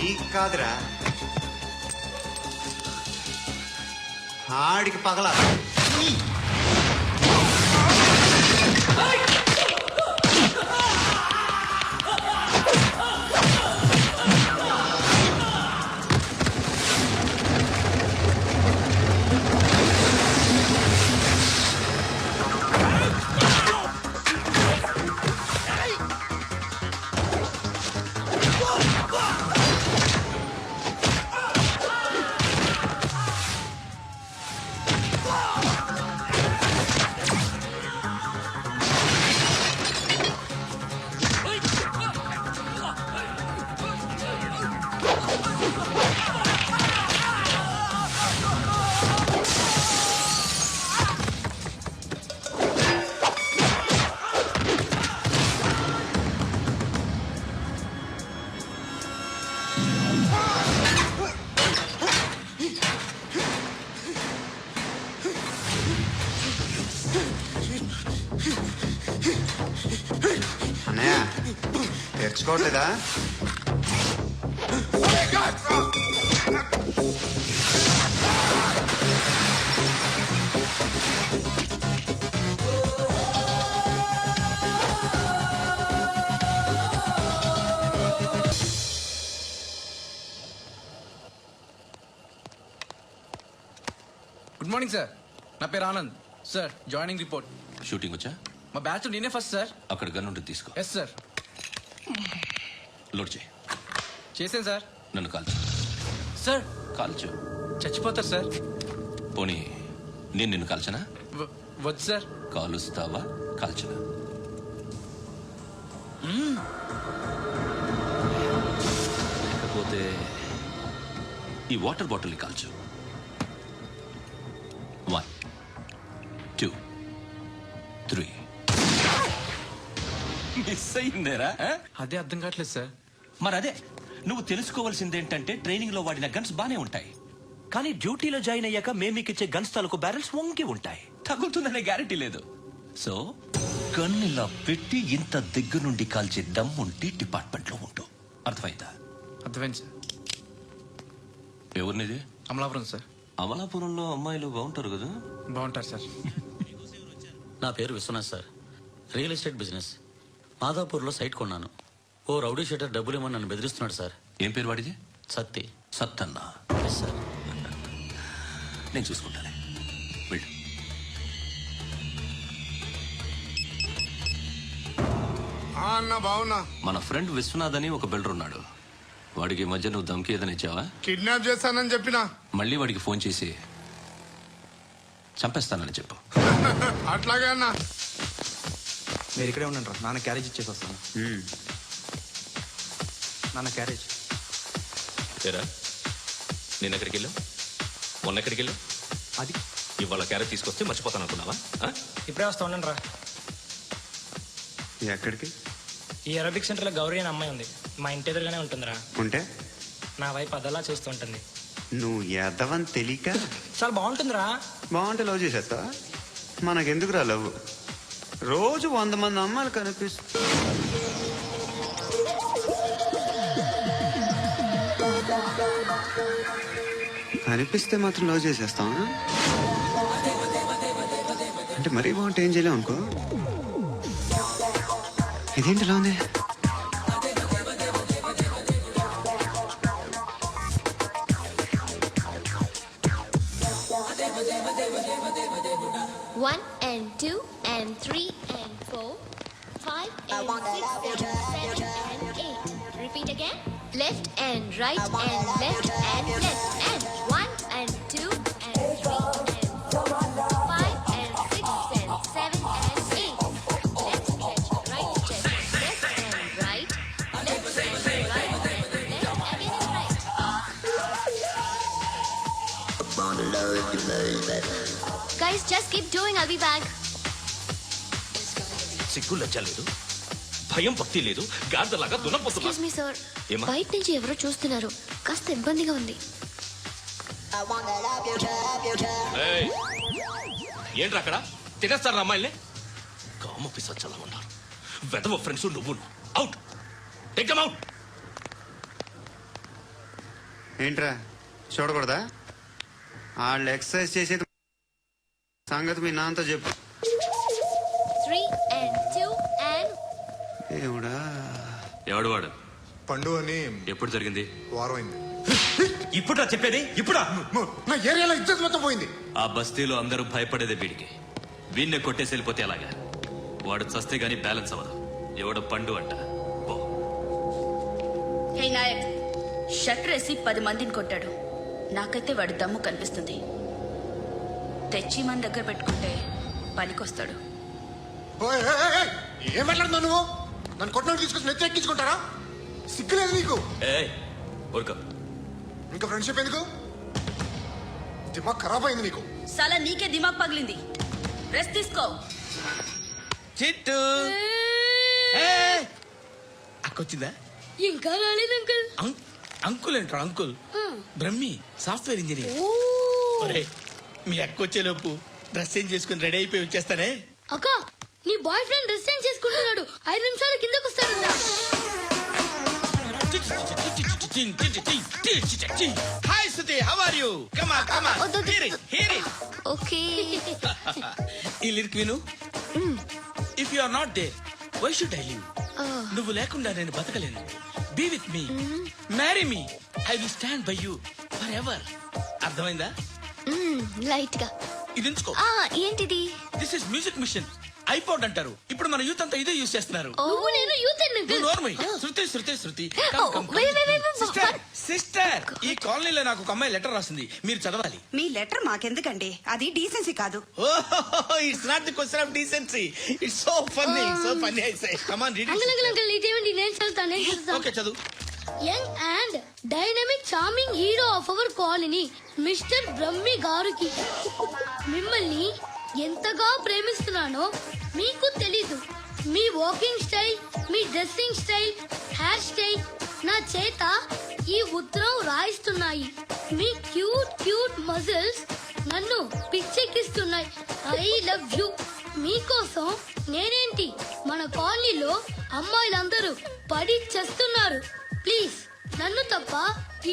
నీకు కాదురా, ఆడికి పగల. అన్నయ్య తెచ్చుకోవట్లేదా? గుడ్ మార్నింగ్ సార్, నా పేరు Anand sir. Joining report. Shooting వచ్చా? మా బ్యాచ్ నేనే ఫస్ట్ సార్. అక్కడ గన్ ఉంటుంది, తీసుకో. Yes sir. లోడ్ చేయి. చేశాను సార్. నన్ను కాల్చు. సార్ కాల్చు. చచ్చిపోతారు సార్. పోనీ నేను నిన్ను కాల్చనా? వద్దు సార్. కాలుస్తావా కాల్చనా? లేకపోతే ఈ వాటర్ బాటిల్ని కాల్చు. 1 2 3. మిస్ అయిందేరా? అదే అర్థం కావట్లేదు సార్. మరి అదే నువ్వు తెలుసుకోవాల్సింది ఏంటంటే ట్రైనింగ్ లో వాడిన గన్స్ బానే ఉంటాయి, కానీ డ్యూటీలో జాయిన్ అయ్యాక మేము మీకు ఇచ్చే గన్స్ తాలూకు బ్యారెల్స్ వంగి ఉంటాయి. తగులుతుందనే గ్యారెంటీ లేదు. సో గన్ ఇలా పెట్టి ఇంత దగ్గర నుండి కాల్చే దమ్ముంటి డిపార్ట్మెంట్ లో ఉంటూ. అర్థమైందా? అర్థమైంది సార్. ఎవరినిది? అమలాపురం సార్. అమలాపురంలో అమ్మాయిలు బాగుంటారు కదా? బాగుంటారు సార్. నా పేరు Vishwanath sir. Real estate business. మాదాపూర్లో సైట్ కొన్నాను. ఓ రౌడీ షీటర్ డబ్బులు ఇవ్వమని నన్ను బెదిరిస్తున్నాడు సార్. ఏం పేరు వాడిది? సత్తి. సత్తన్న. Yes sir. నేను చూసుకుంటానే, వెళ్ళు. అన్న బావున్నా. మన ఫ్రెండ్ విశ్వనాథ్ అని ఒక బిల్డర్ ఉన్నాడు. వాడికి ఈ మధ్య నువ్వు దమ్కి ఏదైనా ఇచ్చావా? కిడ్నాప్ చేస్తానని చెప్పినా. మళ్ళీ వాడికి ఫోన్ చేసి చంపేస్తానని చెప్పు. అట్లాగే అన్న. మీరు ఇక్కడే ఉండండి రా, నాన్న క్యారేజ్ ఇచ్చేసి వస్తాను. నాన్న క్యారేజ్. ఏరా, నేను ఎక్కడికి వెళ్ళావు? మొన్న ఎక్కడికి వెళ్ళావు? అది ఇవాళ క్యారెట్ తీసుకొస్తే మర్చిపోతాను అనుకున్నావా? ఇప్పుడే వస్తా ఉండండి రా. ఎక్కడికి? ఈ అరబిక్ సెంటర్లో గౌరీ అనే అమ్మాయి ఉంది. మా ఇంటి ఎదురుగానే ఉంటుందిరా. ఉంటే నా వైపు అదలా చూస్తూ ఉంటుంది. నువ్వు ఎదవని తెలియక చాలా బాగుంటుందిరా. బాగుంటే లవ్ చేసేస్తావా? మనకెందుకురా లవ్? రోజు 100 మంది అమ్మాయిలు కనిపిస్తే మాత్రం లవ్ చేసేస్తావా? అంటే మరీ బాగుంటే ఏం చేయలేవు అనుకో. ఇదేంటి ఇలా ఉంది? One and 2 and 3 and 4, 5 and 6 and 7 and 8. Repeat again. Left and right and left and left and 1 and 2 and 3 and 4, 5 and 6 and 7 and 8. Left stretch, right stretch, left and right, left and right and left again and right. Guys, just keep doing. I'll be back. సిగ్గు లజ్జ లేదు, భయం భక్తి లేదు, గాడిదలాగా దున్నపోతున్నా. Excuse me, sir. ఏమ్మా? బయట నుంచి ఎవరో చూస్తున్నారు. కాస్త ఇబ్బందిగా ఉంది. ఏయ్, ఏంట్రా అక్కడ తినేస్తారా అమ్మాయిల్ని? కామ పిశాచాలా ఉన్నారు. వెదవ ఫ్రెండ్స్ నువ్వు. Out, take them out. ఏంట్రా చూడకూడదా? వాళ్ళు ఎక్సర్సైజ్ చేసేది సంగతి మీ నాన్నతో చెప్పు. 3 and 2 and ఏమిడా? ఎవడు వాడు? పండు అని ఎప్పుడు జరిగింది? వారం అయింది. ఇప్పుడా చెప్పేది? ఇప్పుడా? నా ఏరియాలో ఇజ్జత్ మొత్తం పోయింది. ఆ బస్తీలో అందరూ భయపడేదే వీడికి. వీణ్ణే కొట్టేసి వెళ్ళిపోతే అలాగా. వాడు చస్తే గానీ బ్యాలెన్స్ అవ్వదు. ఎవడో పండు అంట. పో. హే నాయక్, షట్టర్ వేసి 10 మందిని కొట్టాడు. నాకైతే వాడి దమ్ము కనిపిస్తుంది. తెచ్చి మన దగ్గర పెట్టుకుంటే పనికొస్తాడు. ఓయ్, ఏయ్, ఏయ్, ఏయ్, ఏం మాట్లాడుతున్నావు నువ్వు? నన్ను కొట్టడానికి తీసుకొచ్చి నెత్తి ఎక్కించుకుంటారా? సిగ్గులేదు నీకు? ఏయ్ ఊరుకో. ఇంకా ఫ్రెండ్షిప్ ఎందుకు? దిమాగ్ ఖరాబ్ అయింది నీకు. సలా నీకే దిమాగ్ పగిలింది. రెస్ట్ తీసుకో. చిట్టు అక్కొచ్చిందా? ఇంకా రాలేదు అంకుల్. అంకుల్ ఏంట్రా అంకుల్? Brahmi software engineer. ఒరేయ్, మీ అక్కొచ్చేలోపు డ్రెస్ చేంజ్ చేసుకుని రెడీ అయిపోయి వచ్చేస్తానే. అక్క నీ బాయ్ ఫ్రెండ్ డ్రెస్ చేంజ్ చేసుకుంటున్నాడు. 5 నిమిషాలు కిందకు వస్తాడంట. Hi Suthi, how are you? Come on come on. Hear it. Okay. ఈ లిరిక్ విను. If you are not there why should I live? నువ్వు లేకుండా నేను బతకలేను. Be with me, marry me, I will stand by you forever ఎవర్. అర్థమైందా? Light గా. ఇది ఉంచుకో. ఏంటిది? This is music machine. IPod అంటారు. ఇప్పుడు మన యూత్ అంతా ఇదే యూజ్ చేస్తున్నారు. నువ్వు నేను యూత్ నోర్మై. శృతి శృతి శృతి. సిస్టర్. సిస్టర్, ఈ కాలనీలో నాకు ఒక అమ్మాయి లెటర్ రాసింది, మీరు చదవాలి. మీ లెటర్ మాకెందుకండి? అది డీసెన్సీ కాదు. It's not the question of decency. It's so funny, so funny. I say come on read uncle uncle uncle ఇదేంటి? నేను చదువుతాను. ఓకే చదువు. Young and dynamic charming hero of our colony mister Brahmi గారికి మిమ్మల్ని ఎంతగా ప్రేమిస్తున్నానో మీకు తెలీదు. మీ వాకింగ్ స్టైల్, మీ dressing style, hair style నా చేత ఈ ఉత్తరం రాయిస్తున్నాయి. మీ క్యూట్ క్యూట్ మజిల్స్ నన్ను పిచ్చెక్కిస్తున్నాయి. I love you. మీకోసం నేనేంటి, మన కాలనీలో అమ్మాయిలందరూ పడి చేస్తున్నారు. ప్లీజ్ నన్ను తప్ప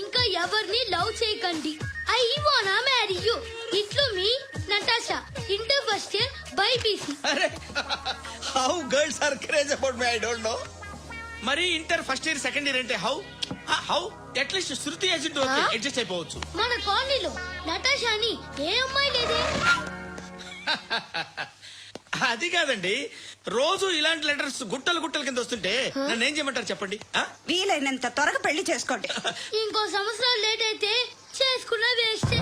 ఇంకా ఎవరిని లవ్ చేయకండి. ఐ వానా మ్యారీ యూ. ఇట్లు మీ Natasha, inter first year BiPC. అరే, how girls are craze about me I don't know. మరి inter first year second year అంటే how how at least Shruti agent okay adjust అయిపోవచ్చు. మన కాలనీలో నటాషా అని ఏ అమ్మాయి లేదే. అది కాదండి, రోజు ఇలాంటి లెటర్స్ గుట్టలు గుట్టల కింద వస్తుంటే నన్ను ఏం చేయమంటారు చెప్పండి? వీలైనంత త్వరగా పెళ్లి చేసుకోండి. ఇంకో సంవత్సరాలు లేట్ అయితే చేసుకున్న వేస్ట్.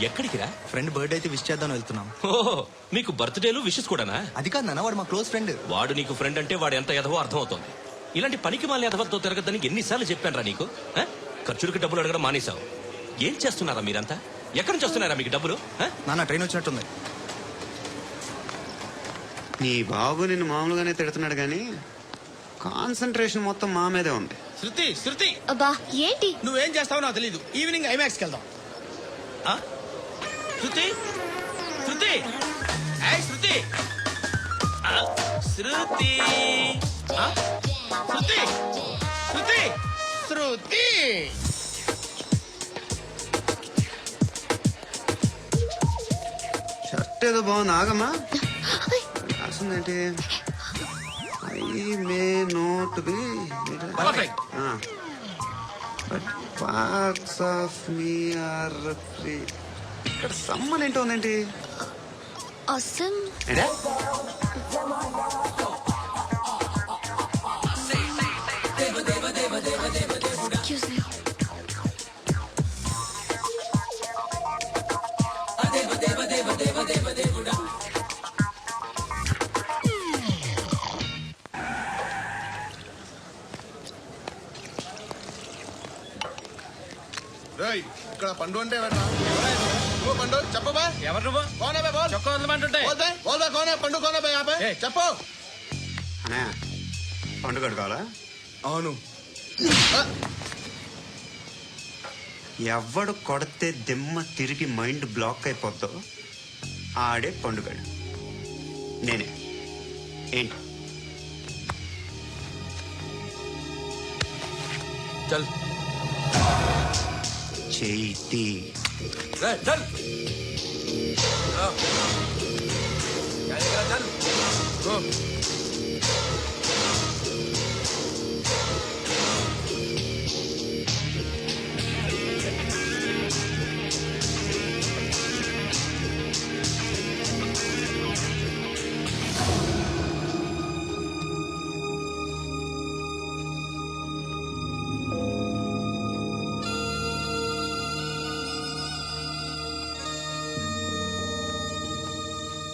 ఎక్కడికి రా? ఫ్రెండ్ బర్త్డే అయితే విష్ చేద్దాం వెళ్తున్నాం. ఓహో, మీకు బర్త్డేలు విషెస్ కూడానా? అది కాదు నాన్న, వాడు మా క్లోజ్ ఫ్రెండ్. వాడు నీకు ఫ్రెండ్ అంటే వాడు ఎంత ఎదవో అర్థం అవుతుంది. ఇలాంటి పనికి మాలిన ఎదవతో తిరగద్దని ఎన్నిసార్లు చెప్పాను రా నీకు? ఖర్చులకి డబ్బులు అడగడం మానేశావు. ఏం చేస్తున్నారా మీరంతా? ఎక్కడి నుంచి వస్తున్నారా మీకు డబ్బులు? నాన్న ట్రైన్ వచ్చినట్టుంది. నీ బాబు నిన్ను మామూలుగానే తిడుతున్నాడు కానీ కాన్సన్ట్రేషన్ మొత్తం మా మీదే ఉంది. శృతి శృతి, అబ్బా ఏంటి? నువ్వేం చేస్తావో నాకు తెలీదు. ఈవినింగ్ ఐమాక్స్కి వెళ్దాం. శృతి శృతి, ఏయ్ శృతి, శృతి, శృతి, శృతి, శృతి. షర్ట్ ఏదో బాగుంది, ఆగమ్మా. రాసిందేంటి? I may not be perfect. But parts of me are free. ఇక్కడ సమ్మన్ ఏంటో ఉందేంటి? అసలు ఏంటా? Excuse me. రేయ్, ఇక్కడ పండు అంటే ఎవరా? నువ్వు పండు చెప్పబా. ఎవరు నువ్వు? కోనే బే బోల్. చొక్కా వదలమంటుంటే బోల్ బే బోల్ బే కోనే పండు కోనే బే ఆపే. ఏయ్. చెప్పు. అనే పండుగ కావాలా? అవును. ఎవడు కొడితే దిమ్మ తిరిగి మైండ్ బ్లాక్ అయిపోద్దో ఆడే పండుగడు. నేనే. ఏంటి? చల్ చేతి చల్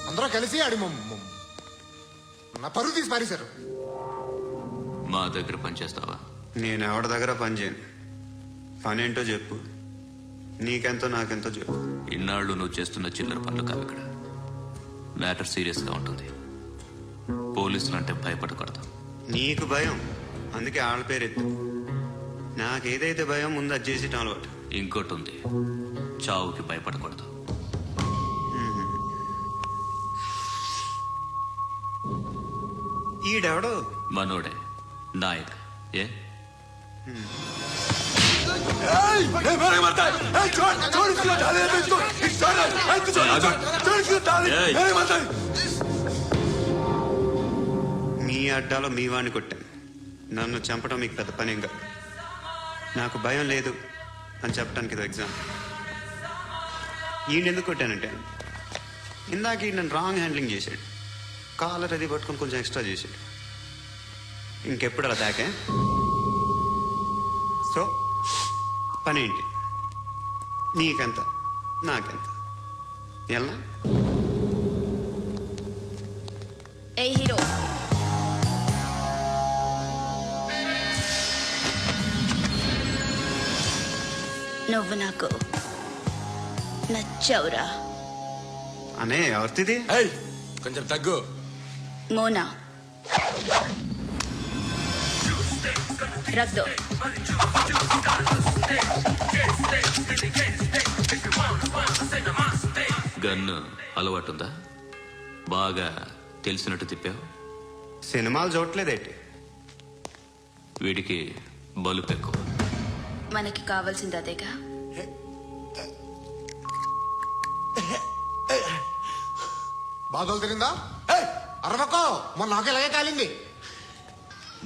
అందరూ కలిసి ఆడి నా పరువు తీసి పారేశారు. మా దగ్గర పనిచేస్తావా? నేను ఎవరి దగ్గర పని చేయను. పని ఏంటో చెప్పు. నీకెంతో నాకెంతో చెప్పు. ఇన్నాళ్ళు నువ్వు చేస్తున్న చిల్లర పనులు కావు ఇక్కడ. మ్యాటర్ సీరియస్ గా ఉంటుంది. పోలీసులు అంటే భయపడకూడదు. నీకు భయం, అందుకే ఆళ్ళ పేరు ఎత్తు. నాకేదైతే భయం ముందు అది చేసేటం అలవాటు. ఇంకోటి ఉంది, చావుకి భయపడకూడదు. ఈడెవడు? మనోడే నాయక్. ఏ మీ అడ్డాలో మీ వాడిని కొట్టాను. నన్ను చంపడం మీకు పెద్ద పనేం కాదు. నాకు భయం లేదు అని చెప్పడానికి ఇది ఎగ్జామ్. ఈయన ఎందుకు కొట్టానంటే ఇందాక ఈయన నన్ను రాంగ్ హ్యాండ్లింగ్ చేశాడు. కాలర్ అది పట్టుకొని కొంచెం ఎక్స్ట్రా చేశాడు. ఇంకెప్పుడు అలా తాకే. సో పని ఏంటి? నీకెంత నాకెంత ఎలా? ఏ హీరో, నువ్వు నాకు నచ్చావురా. అనే ఎవరిది? కొంచెం తగ్గు. మోనా రక్ దో. గన్ను అలవాటుందా? బాగా తెలిసినట్టు తిప్పావు. సినిమాలు చూడట్లేదేంటి? వీడికి బలుపు ఎక్కువ. మనకి కావాల్సింది అదేగా. బాధలు తిరిందా? అరవకో, మొన్న నాకు ఇలాగే కాలింది.